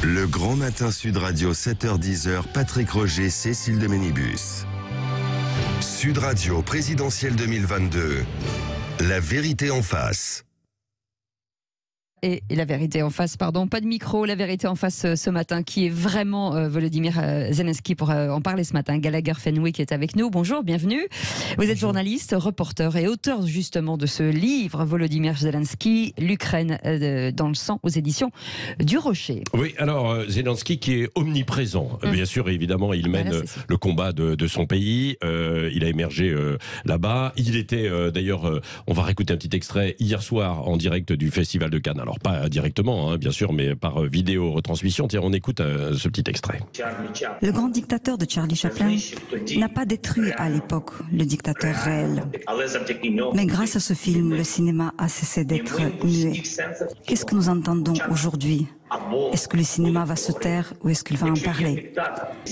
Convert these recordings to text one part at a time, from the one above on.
Le Grand Matin Sud Radio, 7h-10h, Patrick Roger, Cécile de Ménibus. Sud Radio, présidentielle 2022. La vérité en face. Et la vérité en face, pardon, pas de micro, la vérité en face ce matin, qui est vraiment Volodymyr Zelensky pour en parler ce matin. Gallagher Fenwick est avec nous, bonjour, bienvenue. Vous êtes journaliste, reporter et auteur justement de ce livre, Volodymyr Zelensky, l'Ukraine dans le sang, aux éditions du Rocher. Oui, alors Zelensky qui est omniprésent, bien sûr, évidemment, il mène le combat de son pays, il a émergé là-bas, il était d'ailleurs, on va réécouter un petit extrait hier soir en direct du Festival de Cannes. Alors pas directement, hein, bien sûr, mais par vidéo retransmission. Tiens, on écoute ce petit extrait. Le grand dictateur de Charlie Chaplin n'a pas détruit à l'époque le dictateur réel. Mais grâce à ce film, le cinéma a cessé d'être muet. Qu'est-ce que nous entendons aujourd'hui ? Est-ce que le cinéma va se taire ou est-ce qu'il va en parler ?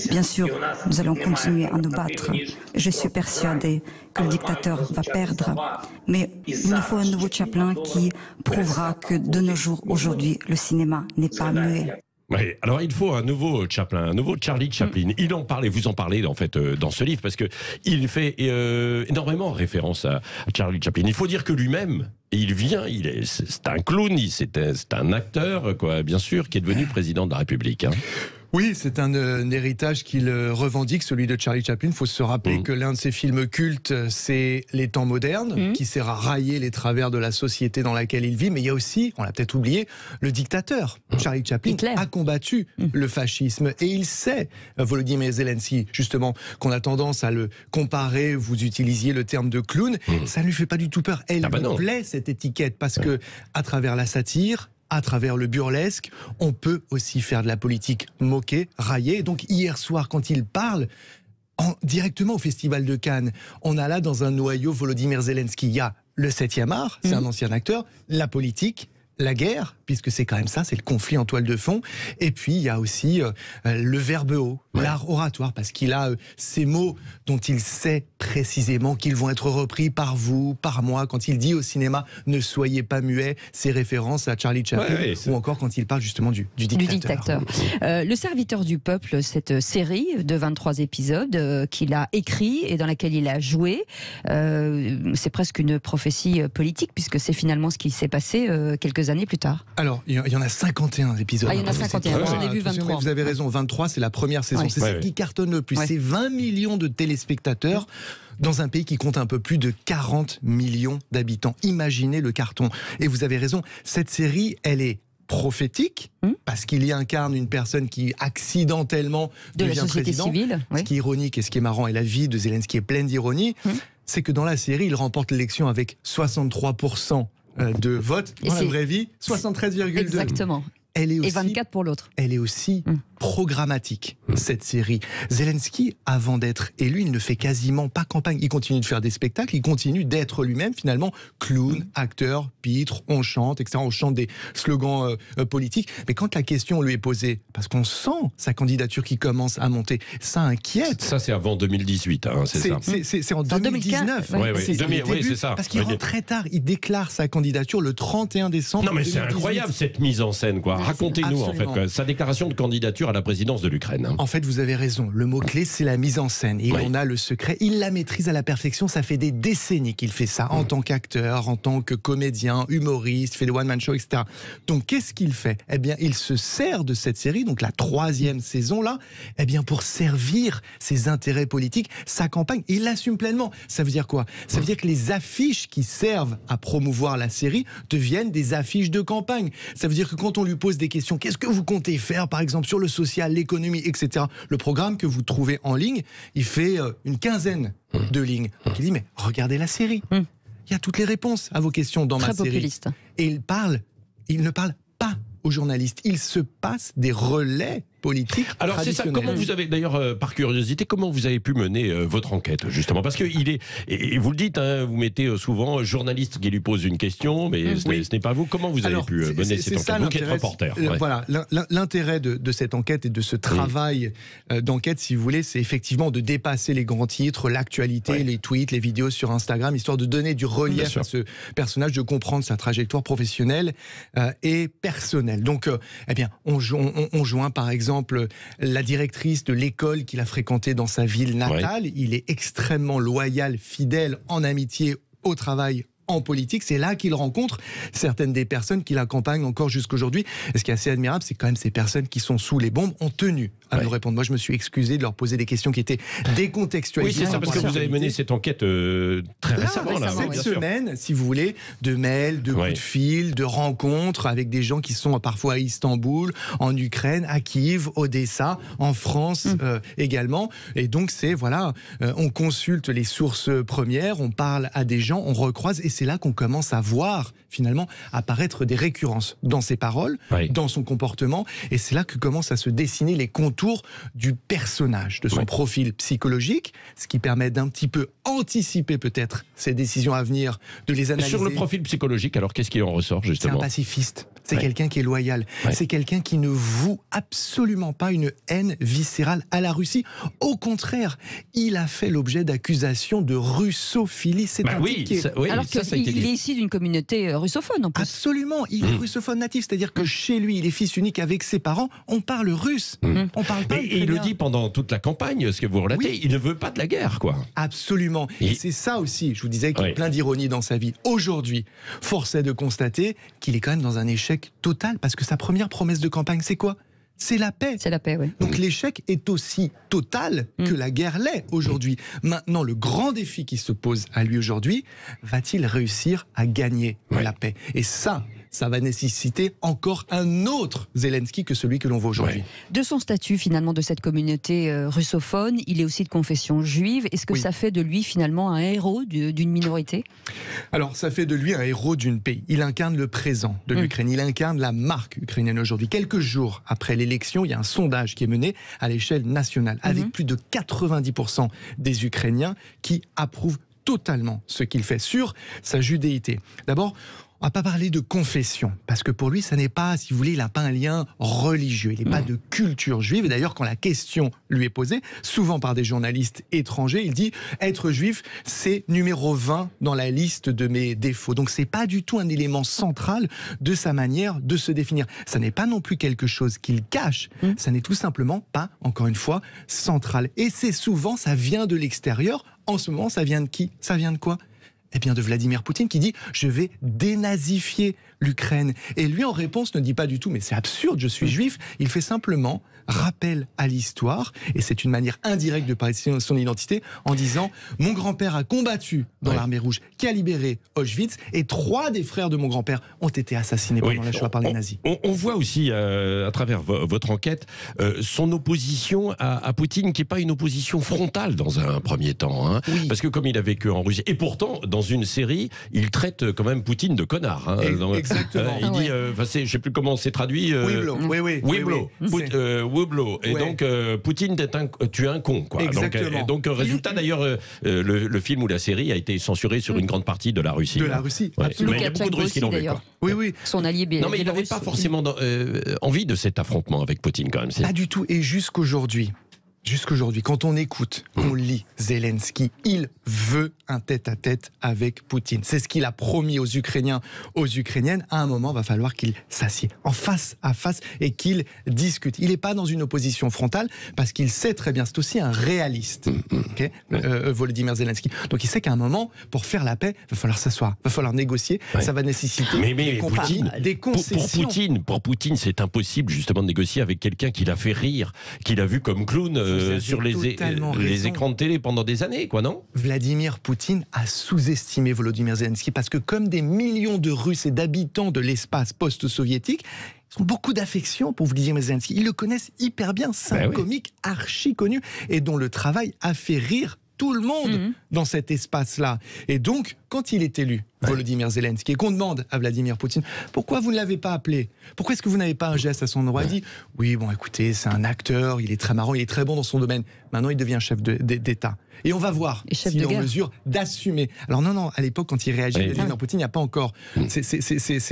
Bien sûr, nous allons continuer à nous battre. Je suis persuadé que le dictateur va perdre. Mais il nous faut un nouveau Chaplin qui prouvera que de nos jours, aujourd'hui, le cinéma n'est pas muet. Oui, alors il faut un nouveau Chaplin, un nouveau Charlie Chaplin. Il en parle, et vous en parlez en fait dans ce livre, parce que il fait énormément référence à Charlie Chaplin. Il faut dire que lui-même, c'est un clown, c'est un acteur, quoi, bien sûr, qui est devenu président de la République. Hein. Oui, c'est un héritage qu'il revendique, celui de Charlie Chaplin. Il faut se rappeler que l'un de ses films cultes, c'est Les Temps modernes, qui sert à railler les travers de la société dans laquelle il vit. Mais il y a aussi, on l'a peut-être oublié, le dictateur. Charlie Chaplin Hitler a combattu le fascisme. Et il sait, Volodymyr Zelensky, justement, qu'on a tendance à le comparer, vous utilisiez le terme de clown, ça ne lui fait pas du tout peur. Elle lui plaît, cette étiquette, parce que à travers la satire, à travers le burlesque, on peut aussi faire de la politique moquer, railler. Donc hier soir, quand il parle directement au Festival de Cannes, on a là dans un noyau Volodymyr Zelensky. Il y a le 7e art, c'est un ancien acteur, la politique, la guerre, puisque c'est quand même ça, c'est le conflit en toile de fond. Et puis il y a aussi le verbe haut, l'art oratoire, parce qu'il a ces mots dont il sait précisément qu'ils vont être repris par vous, par moi. Quand il dit au cinéma « ne soyez pas muets », c'est référence à Charlie Chaplin, ou encore quand il parle justement du dictateur. Le serviteur du peuple, cette série de 23 épisodes qu'il a écrit et dans laquelle il a joué, c'est presque une prophétie politique, puisque c'est finalement ce qui s'est passé quelques années plus tard. Alors, il y en a 51 épisodes. Ah, il y en a 51, j'en ai vu 23. Vous avez raison, 23, c'est la première saison. C'est celle qui cartonne le plus. C'est 20 millions de téléspectateurs dans un pays qui compte un peu plus de 40 millions d'habitants. Imaginez le carton. Et vous avez raison, cette série, elle est prophétique, parce qu'il y incarne une personne qui accidentellement devient président. Civile, ce qui est ironique et ce qui est marrant, et la vie de Zelensky est pleine d'ironie, c'est que dans la série, il remporte l'élection avec 63% de vote. Dans la vraie vie, 73,2%. Exactement. Elle est aussi, et 24 pour l'autre. Elle est aussi programmatique, cette série. Zelensky, avant d'être élu, il ne fait quasiment pas campagne. Il continue de faire des spectacles, il continue d'être lui-même, finalement, clown, acteur, pitre, on chante, etc. On chante des slogans politiques. Mais quand la question lui est posée, parce qu'on sent sa candidature qui commence à monter, ça inquiète. Ça, c'est avant 2018, hein, c'est ça. C'est en 2019. C'est ça. Parce qu'il rentre très tard. Il déclare sa candidature le 31 décembre. Non, mais 2018. c'est incroyable, cette mise en scène, quoi. Racontez-nous, en fait, quoi, sa déclaration de candidature à la présidence de l'Ukraine. En fait, vous avez raison. Le mot-clé, c'est la mise en scène. Et on a le secret. Il la maîtrise à la perfection. Ça fait des décennies qu'il fait ça en tant qu'acteur, en tant que comédien, humoriste, fait des one-man shows, etc. Donc, qu'est-ce qu'il fait ? Eh bien, il se sert de cette série, donc la 3e saison, là, eh bien, pour servir ses intérêts politiques, sa campagne. Et il l'assume pleinement. Ça veut dire quoi ? Ça veut dire que les affiches qui servent à promouvoir la série deviennent des affiches de campagne. Ça veut dire que quand on lui pose des questions, qu'est-ce que vous comptez faire, par exemple, sur le social, l'économie, etc. Le programme que vous trouvez en ligne, il fait une quinzaine de lignes. Donc il dit, mais regardez la série. Il y a toutes les réponses à vos questions dans ma série. Et il ne parle pas aux journalistes. Il se passe des relais politique. Alors c'est ça, comment vous avez, d'ailleurs, par curiosité, comment vous avez pu mener votre enquête, justement? Parce que il est, et vous le dites, hein, vous mettez souvent journaliste qui lui pose une question, mais ce n'est pas vous. Comment vous avez pu mener cette enquête? Vous qui êtes reporter. Voilà, l'intérêt de cette enquête et de ce travail d'enquête, si vous voulez, c'est effectivement de dépasser les grands titres, l'actualité, les tweets, les vidéos sur Instagram, histoire de donner du relief à ce personnage, de comprendre sa trajectoire professionnelle et personnelle. Donc, eh bien, on joint par exemple la directrice de l'école qu'il a fréquentée dans sa ville natale. Il est extrêmement loyal, fidèle, en amitié, au travail, en politique. C'est là qu'il rencontre certaines des personnes qui l'accompagnent encore jusqu'aujourd'hui. Et ce qui est assez admirable, c'est quand même ces personnes qui sont sous les bombes ont tenu à nous répondre. Moi, je me suis excusé de leur poser des questions qui étaient décontextualisées. Oui, c'est ça, parce que vous avez mené cette enquête très récemment. Cette semaine, si vous voulez, de mails, de coups de fil, de rencontres avec des gens qui sont parfois à Istanbul, en Ukraine, à Kiev, Odessa, en France également. Et donc, c'est, voilà, on consulte les sources premières, on parle à des gens, on recroise, et c'est là qu'on commence à voir, finalement, apparaître des récurrences dans ses paroles, dans son comportement, et c'est là que commencent à se dessiner les contours du personnage, de son profil psychologique, ce qui permet d'un petit peu anticiper peut-être ses décisions à venir, de les analyser. Sur le profil psychologique, alors qu'est-ce qui en ressort justement? C'est un pacifiste, c'est quelqu'un qui est loyal, c'est quelqu'un qui ne voue absolument pas une haine viscérale à la Russie. Au contraire, il a fait l'objet d'accusations de russophilie. C'est un type qui est... Alors qu'il est ici d'une communauté russophone en plus. Absolument, il est russophone natif, c'est-à-dire que chez lui, il est fils unique avec ses parents, on parle russe, on parle pas et il le dit pendant toute la campagne, ce que vous relatez, il ne veut pas de la guerre, quoi. Absolument, et c'est ça aussi, je vous disais qu'il y a plein d'ironie dans sa vie. Aujourd'hui, force est de constater qu'il est quand même dans un échec total, parce que sa première promesse de campagne, c'est quoi? C'est la paix. C'est la paix, oui. Donc l'échec est aussi total que la guerre l'est aujourd'hui. Maintenant, le grand défi qui se pose à lui aujourd'hui, va-t-il réussir à gagner la paix? Et ça va nécessiter encore un autre Zelensky que celui que l'on voit aujourd'hui. De son statut, finalement, de cette communauté russophone, il est aussi de confession juive. Est-ce que ça fait de lui, finalement, un héros d'une minorité? Alors, ça fait de lui un héros d'un pays. Il incarne le présent de l'Ukraine. Il incarne la marque ukrainienne aujourd'hui. Quelques jours après l'élection, il y a un sondage qui est mené à l'échelle nationale, avec plus de 90% des Ukrainiens qui approuvent totalement ce qu'il fait sur sa judéité. D'abord, on ne va pas parler de confession, parce que pour lui, ça n'est pas, si vous voulez, il n'a pas un lien religieux, il n'est pas de culture juive. Et d'ailleurs, quand la question lui est posée, souvent par des journalistes étrangers, il dit « être juif, c'est numéro 20 dans la liste de mes défauts ». Donc, ce n'est pas du tout un élément central de sa manière de se définir. Ça n'est pas non plus quelque chose qu'il cache, ça n'est tout simplement pas, encore une fois, central. Et c'est souvent, ça vient de l'extérieur. En ce moment, ça vient de qui? Ça vient de quoi? Eh bien, de Vladimir Poutine qui dit « je vais dénazifier l'Ukraine ». Et lui, en réponse, ne dit pas du tout « mais c'est absurde, je suis juif ». Il fait simplement rappel à l'histoire, et c'est une manière indirecte de parler de son identité, en disant « mon grand-père a combattu dans l'armée rouge, qui a libéré Auschwitz, et 3 des frères de mon grand-père ont été assassinés pendant la Shoah par les nazis ». On voit aussi, à travers votre enquête, son opposition à Poutine, qui n'est pas une opposition frontale dans un premier temps. Hein, parce que comme il a vécu en Russie, et pourtant, dans une série, il traite quand même Poutine de connard. Hein, exactement. Il dit, je ne sais plus comment c'est traduit. Wiblo. Et donc, Poutine, tu es un con. Quoi. Exactement. Donc, résultat, d'ailleurs, le film ou la série a été censuré sur une grande partie de la Russie. De la Russie, absolument. Mais il y a beaucoup de Russes qui l'ont vu. Son allié Non, mais il n'avait pas forcément envie de cet affrontement avec Poutine, quand même. Pas du tout. Et jusqu'aujourd'hui, quand on écoute, on lit Zelensky, il veut un tête-à-tête avec Poutine. C'est ce qu'il a promis aux Ukrainiens, aux Ukrainiennes. À un moment, il va falloir qu'il s'assied en face à face et qu'il discute. Il n'est pas dans une opposition frontale parce qu'il sait très bien, c'est aussi un réaliste, Volodymyr Zelensky. Donc il sait qu'à un moment, pour faire la paix, il va falloir s'asseoir, il va falloir négocier. Ça va nécessiter des concessions. Pour Poutine, c'est impossible justement de négocier avec quelqu'un qui l'a fait rire, qu'il a vu comme clown sur les écrans de télé pendant des années, quoi, non? Vladimir Poutine a sous-estimé Volodymyr Zelensky parce que comme des millions de Russes et d'habitants de l'espace post-soviétique, ils ont beaucoup d'affection pour Vladimir Zelensky. Ils le connaissent hyper bien. C'est un comique archi connu et dont le travail a fait rire tout le monde dans cet espace-là. Et donc, quand il est élu, Volodymyr Zelensky, et qu'on demande à Vladimir Poutine, pourquoi vous ne l'avez pas appelé? Pourquoi est-ce que vous n'avez pas un geste à son endroit? Il dit, oui, bon, écoutez, c'est un acteur, il est très marrant, il est très bon dans son domaine. Maintenant, il devient chef d'État. Et on va voir s'il est en mesure d'assumer. Alors non, à l'époque, quand il réagit, Vladimir Poutine, il n'y a pas encore...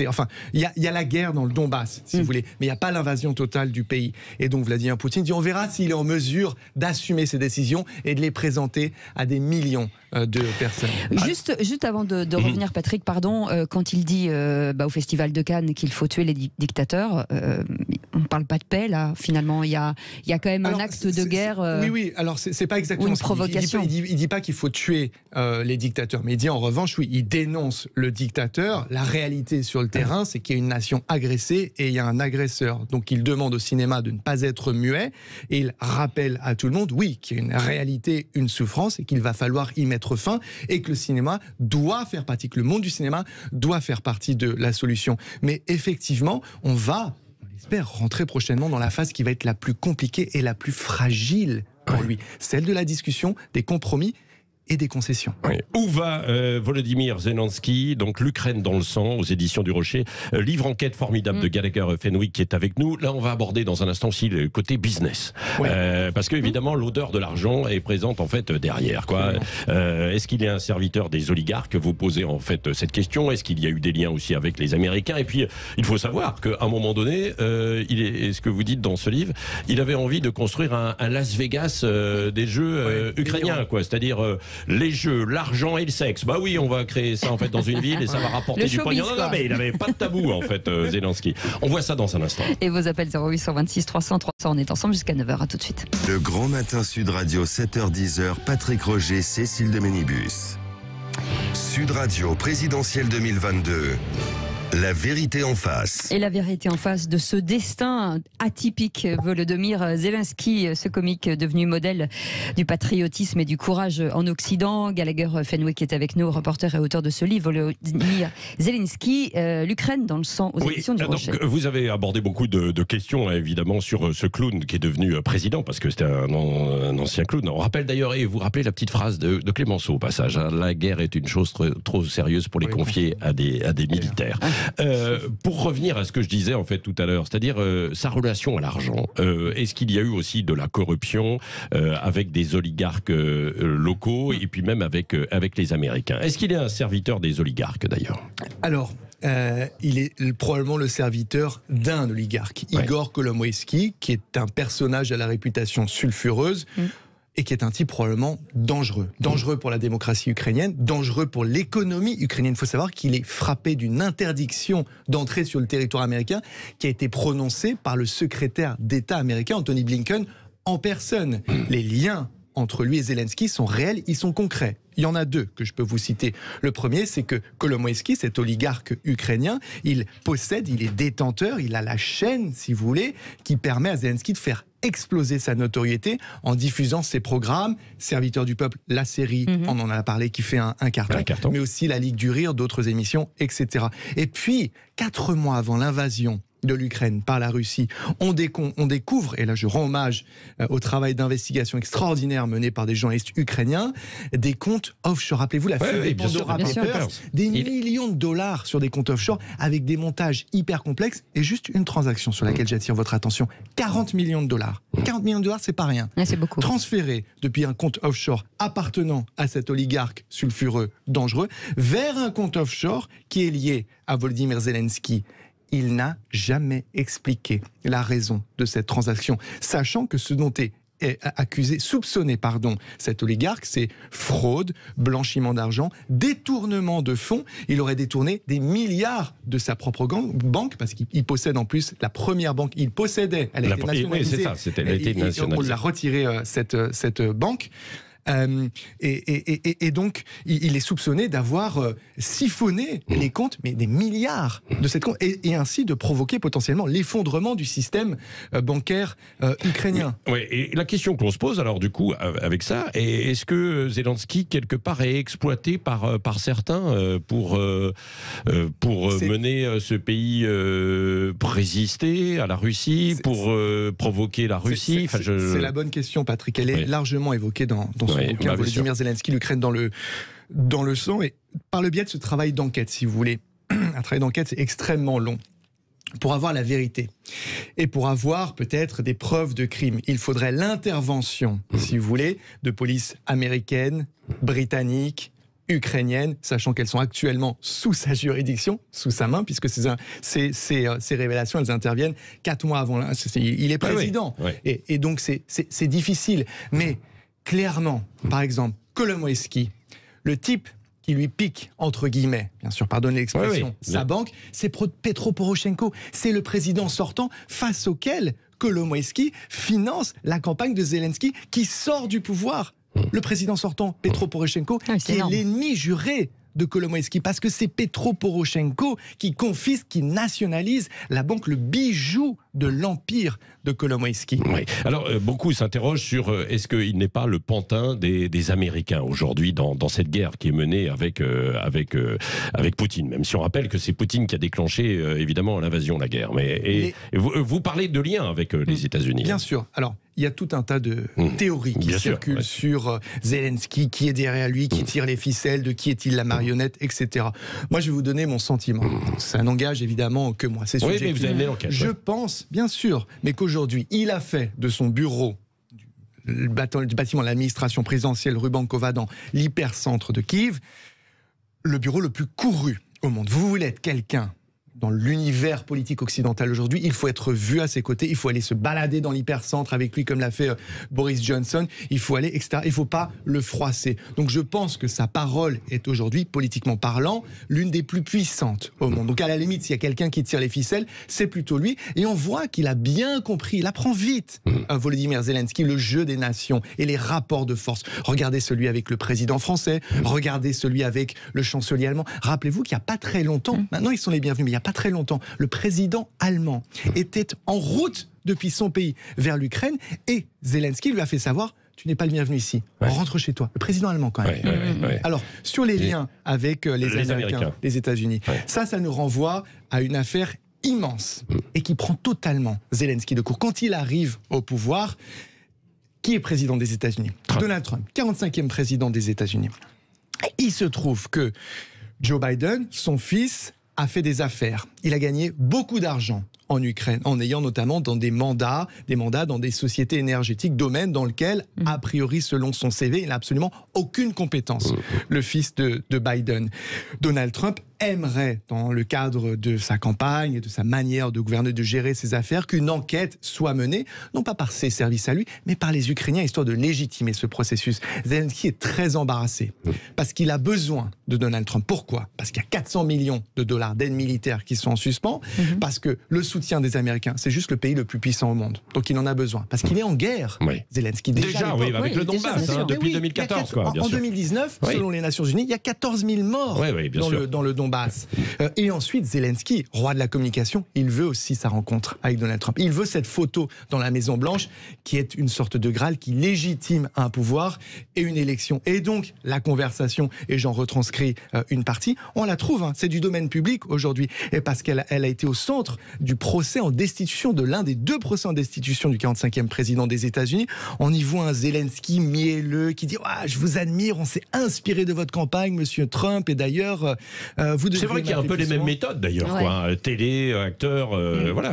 Enfin, il y a la guerre dans le Donbass, si vous voulez, mais il n'y a pas l'invasion totale du pays. Et donc, Vladimir Poutine dit, on verra s'il est en mesure d'assumer ses décisions et de les présenter à des millions de personnes. Juste avant de revenir, Patrick, pardon, quand il dit au Festival de Cannes qu'il faut tuer les dictateurs, on ne parle pas de paix, là, finalement. Il y a quand même un acte de guerre. Oui, alors c'est pas exactement une provocation. Il dit pas qu'il faut tuer les dictateurs, mais il dit en revanche, oui, il dénonce le dictateur. La réalité sur le terrain, c'est qu'il y a une nation agressée et il y a un agresseur. Donc il demande au cinéma de ne pas être muet et il rappelle à tout le monde, oui, qu'il y a une réalité, une souffrance et qu'il va falloir y mettre fin et que le cinéma doit faire partie, que le monde du cinéma doit faire partie de la solution. Mais effectivement, on espère rentrer prochainement dans la phase qui va être la plus compliquée et la plus fragile pour lui, celle de la discussion, des compromis et des concessions. Oui. Où va Volodymyr Zelensky, donc l'Ukraine dans le sang, aux éditions du Rocher, livre enquête formidable de Gallagher Fenwick qui est avec nous. Là, on va aborder dans un instant aussi le côté business, parce que évidemment l'odeur de l'argent est présente en fait derrière. Est-ce qu'il est un serviteur des oligarques? Vous posez en fait cette question. Est-ce qu'il y a eu des liens aussi avec les Américains? Et puis il faut savoir qu'à un moment donné, ce que vous dites dans ce livre, il avait envie de construire un Las Vegas des jeux ukrainiens, c'est-à-dire les jeux, l'argent et le sexe. Bah oui, on va créer ça en fait dans une ville et ça va rapporter du pognon. Non, mais il n'avait pas de tabou en fait, Zelensky. On voit ça dans un instant. Et vos appels 0826 300 300, on est ensemble jusqu'à 9h. À tout de suite. Le Grand Matin Sud Radio, 7h-10h, Patrick Roger, Cécile de Ménibus. Sud Radio, présidentielle 2022. La vérité en face. Et la vérité en face de ce destin atypique, Volodymyr Zelensky, ce comique devenu modèle du patriotisme et du courage en Occident. Gallagher Fenwick est avec nous, reporter et auteur de ce livre, Volodymyr Zelensky, l'Ukraine dans le sang, aux éditions du Rocher. Donc, vous avez abordé beaucoup de questions, évidemment, sur ce clown qui est devenu président, parce que c'était un ancien clown. On rappelle d'ailleurs, et vous rappelez la petite phrase de Clémenceau au passage, hein, la guerre est une chose trop sérieuse pour les confier à des militaires. Pour revenir à ce que je disais en fait tout à l'heure, c'est-à-dire sa relation à l'argent, est-ce qu'il y a eu aussi de la corruption avec des oligarques locaux et puis même avec les Américains? Est-ce qu'il est un serviteur des oligarques d'ailleurs? Alors, il est probablement le serviteur d'un oligarque, Igor Kolomoïski, qui est un personnage à la réputation sulfureuse. Et qui est un type probablement dangereux. Dangereux pour la démocratie ukrainienne, dangereux pour l'économie ukrainienne. Il faut savoir qu'il est frappé d'une interdiction d'entrée sur le territoire américain qui a été prononcée par le secrétaire d'État américain, Anthony Blinken, en personne. Les liens entre lui et Zelensky sont réels, ils sont concrets. Il y en a deux que je peux vous citer. Le premier, c'est que Kolomoïski, cet oligarque ukrainien, il est détenteur, il a la chaîne, si vous voulez, qui permet à Zelensky de faire exploser sa notoriété en diffusant ses programmes. Serviteur du peuple, la série, on en a parlé, qui fait un carton, mais aussi la Ligue du Rire, d'autres émissions, etc. Et puis, 4 mois avant l'invasion de l'Ukraine par la Russie, on découvre, et là je rends hommage au travail d'investigation extraordinaire mené par des journalistes ukrainiens, des comptes offshore. Rappelez-vous la fuite des Pandora Papers, des millions de dollars sur des comptes offshore avec des montages hyper complexes, et juste une transaction sur laquelle j'attire votre attention, 40 millions de dollars. 40 millions de dollars, c'est pas rien. C'est beaucoup. Transférés depuis un compte offshore appartenant à cet oligarque sulfureux, dangereux, vers un compte offshore qui est lié à Volodymyr Zelensky. Il n'a jamais expliqué la raison de cette transaction, sachant que ce dont est soupçonné cet oligarque, c'est fraude, blanchiment d'argent, détournement de fonds. Il aurait détourné des milliards de sa propre banque, parce qu'il possède en plus la première banque. Il possédait, elle a été nationalisée. Oui, c'est ça, elle a été nationalisée. On l'a retiré, cette banque. Et donc, il est soupçonné d'avoir siphonné les comptes, mais des milliards de cette compte, et ainsi de provoquer potentiellement l'effondrement du système bancaire ukrainien. Oui, et la question qu'on se pose alors du coup avec ça, est-ce que Zelensky quelque part est exploité par certains pour mener ce pays résister à la Russie, pour provoquer la Russie? C'est la bonne question, Patrick. Elle est largement évoquée dans son bouquin, Volodymyr Zelensky, l'Ukraine dans dans le sang, et par le biais de ce travail d'enquête, si vous voulez. Un travail d'enquête, c'est extrêmement long. Pour avoir la vérité et pour avoir peut-être des preuves de crime, il faudrait l'intervention, si vous voulez, de police américaine, britannique, ukrainienne, sachant qu'elles sont actuellement sous sa juridiction, sous sa main, puisque ces révélations, elles interviennent 4 mois avant. Il est président. Et donc, c'est difficile. Mais clairement, par exemple, Kolomoïski, le type qui lui pique, entre guillemets, bien sûr, pardonnez l'expression, sa banque, c'est Petro Poroshenko. C'est le président sortant face auquel Kolomoïski finance la campagne de Zelensky qui sort du pouvoir. Le président sortant, Petro Poroshenko, qui est l'ennemi juré de Kolomoïski, parce que c'est Petro Poroshenko qui confisque, qui nationalise la banque, le bijou de l'empire de Kolomoïski. Oui. Alors, beaucoup s'interrogent sur est-ce qu'il n'est pas le pantin des Américains aujourd'hui dans cette guerre qui est menée avec Poutine, même si on rappelle que c'est Poutine qui a déclenché évidemment l'invasion, la guerre. Vous parlez de lien avec les États-Unis. Bien sûr. Alors, il y a tout un tas de théories qui circulent sur Zelensky, qui est derrière lui, qui tire les ficelles, de qui est-il la marionnette, etc. Moi, je vais vous donner mon sentiment. Ça n'engage évidemment que moi. C'est subjectif. Mais vous avez mené l'enquête. Je pense, bien sûr, mais qu'aujourd'hui, il a fait de son bureau du bâtiment de l'administration présidentielle Rubankova dans l'hypercentre de Kiev le bureau le plus couru au monde. Vous voulez être quelqu'un dans l'univers politique occidental aujourd'hui, il faut être vu à ses côtés, il faut aller se balader dans l'hypercentre avec lui comme l'a fait Boris Johnson, il faut aller, etc. Il ne faut pas le froisser. Donc je pense que sa parole est aujourd'hui, politiquement parlant, l'une des plus puissantes au monde. Donc à la limite, s'il y a quelqu'un qui tire les ficelles, c'est plutôt lui. Et on voit qu'il a bien compris, il apprend vite, Volodymyr Zelensky, le jeu des nations et les rapports de force. Regardez celui avec le président français, regardez celui avec le chancelier allemand. Rappelez-vous qu'il n'y a pas très longtemps, maintenant ils sont les bienvenus, mais il n'y a pas très longtemps, le président allemand était en route depuis son pays vers l'Ukraine et Zelensky lui a fait savoir: tu n'es pas le bienvenu ici, rentre chez toi. Le président allemand quand même. Alors, sur les liens avec les Américains, les États-Unis, ça nous renvoie à une affaire immense et qui prend totalement Zelensky de court. Quand il arrive au pouvoir, qui est président des États-Unis? Donald Trump, 45e président des États-Unis. Il se trouve que Joe Biden, son fils, a fait des affaires. Il a gagné beaucoup d'argent en Ukraine, en ayant notamment dans des mandats dans des sociétés énergétiques, domaine dans lequel, a priori, selon son CV, il n'a absolument aucune compétence. Le fils de Biden. Donald Trump aimerait, dans le cadre de sa campagne et de sa manière de gouverner, de gérer ses affaires, qu'une enquête soit menée, non pas par ses services à lui, mais par les Ukrainiens, histoire de légitimer ce processus. Zelensky est très embarrassé, parce qu'il a besoin de Donald Trump. Pourquoi? Parce qu'il y a 400 millions de dollars d'aide militaire qui sont en suspens, parce que le soutien des Américains, c'est juste le pays le plus puissant au monde. Donc il en a besoin, parce qu'il est en guerre, Zelensky. Déjà avec le Donbass, depuis 2014. En 2019, selon les Nations Unies, il y a 14 000 morts dans le Donbass. Et ensuite, Zelensky, roi de la communication, il veut aussi sa rencontre avec Donald Trump. Il veut cette photo dans la Maison-Blanche qui est une sorte de Graal qui légitime un pouvoir et une élection. Et donc, la conversation, et j'en retranscris une partie, on la trouve, c'est du domaine public aujourd'hui. Et parce qu'elle a été au centre du procès en destitution, de l'un des 2 procès en destitution du 45e président des États-Unis. On y voit un Zelensky mielleux qui dit « Je vous admire, on s'est inspiré de votre campagne, monsieur Trump, et d'ailleurs, vous devez... » C'est vrai qu'il y a un peu les mêmes méthodes d'ailleurs, télé, acteur,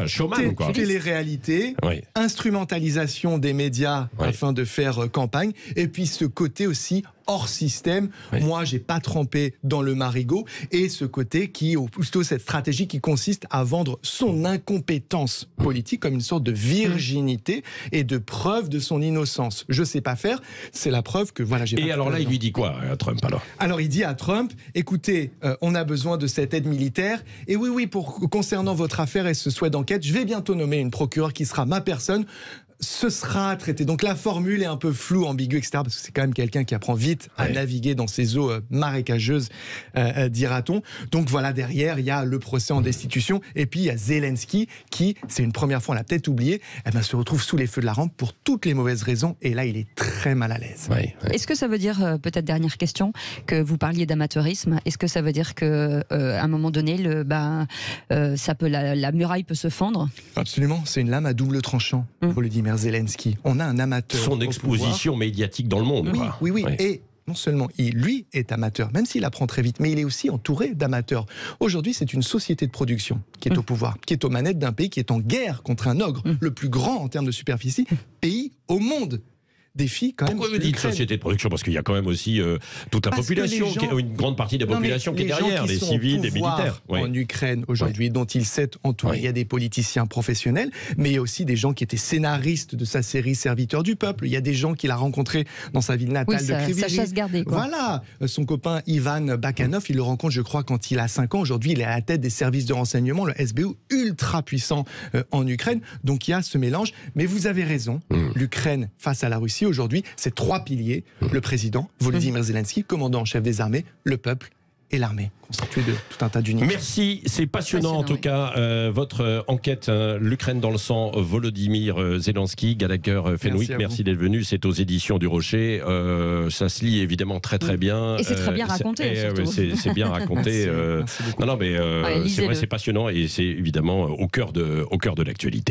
showman. Télé-réalité, instrumentalisation des médias afin de faire campagne, et puis ce côté aussi hors système. Moi, j'ai pas trempé dans le marigot, et ce côté plutôt cette stratégie qui consiste à vendre son incompétence politique comme une sorte de virginité et de preuve de son innocence. Je sais pas faire, c'est la preuve que voilà. Et alors là, il lui dit quoi à Trump alors il dit à Trump: écoutez, on a besoin de cette aide militaire, et concernant votre affaire et ce souhait d'enquête, je vais bientôt nommer une procureure qui sera ma personne. Ce sera traité. Donc la formule est un peu floue, ambiguë, etc. Parce que c'est quand même quelqu'un qui apprend vite à naviguer dans ces eaux marécageuses, dira-t-on. Donc voilà, derrière, il y a le procès en destitution. Et puis il y a Zelensky qui, c'est une première fois, on l'a peut-être oublié, se retrouve sous les feux de la rampe pour toutes les mauvaises raisons. Et là, il est très mal à l'aise. Est-ce que ça veut dire, peut-être dernière question, que vous parliez d'amateurisme? Est-ce que ça veut dire qu'à un moment donné, la muraille peut se fendre? Absolument. C'est une lame à double tranchant, Volodymyr Zelensky. On a un amateur. Son exposition médiatique dans le monde. Oui. Et non seulement lui est amateur, même s'il apprend très vite, mais il est aussi entouré d'amateurs. Aujourd'hui, c'est une société de production qui est au pouvoir, qui est aux manettes d'un pays qui est en guerre contre un ogre, le plus grand en termes de superficie, pays au monde. Défi quand même. Pourquoi vous dites société de production? Parce qu'il y a quand même aussi toute la population, une grande partie de la population qui est derrière, les civils, les militaires. En Ukraine aujourd'hui, dont il s'est entouré. Il y a des politiciens professionnels, mais il y a aussi des gens qui étaient scénaristes de sa série Serviteurs du peuple. Il y a des gens qu'il a rencontrés dans sa ville natale de Kryvyi Rih. Sa chasse gardée, quoi. Voilà, son copain Ivan Bakhanov, il le rencontre, je crois, quand il a 5 ans. Aujourd'hui, il est à la tête des services de renseignement, le SBU, ultra puissant en Ukraine. Donc il y a ce mélange. Mais vous avez raison, l'Ukraine face à la Russie, aujourd'hui, c'est 3 piliers. Le président, Volodymyr Zelensky, commandant en chef des armées, le peuple et l'armée, constituée de tout un tas d'unités. Merci, c'est passionnant en tout cas. Votre enquête, l'Ukraine dans le sang, Volodymyr Zelensky, Gallagher Fenwick, merci d'être venu. C'est aux éditions du Rocher. Ça se lit évidemment très très bien. Et c'est très bien raconté. C'est bien raconté. Merci beaucoup. Non, mais c'est vrai, c'est passionnant et c'est évidemment au cœur de l'actualité.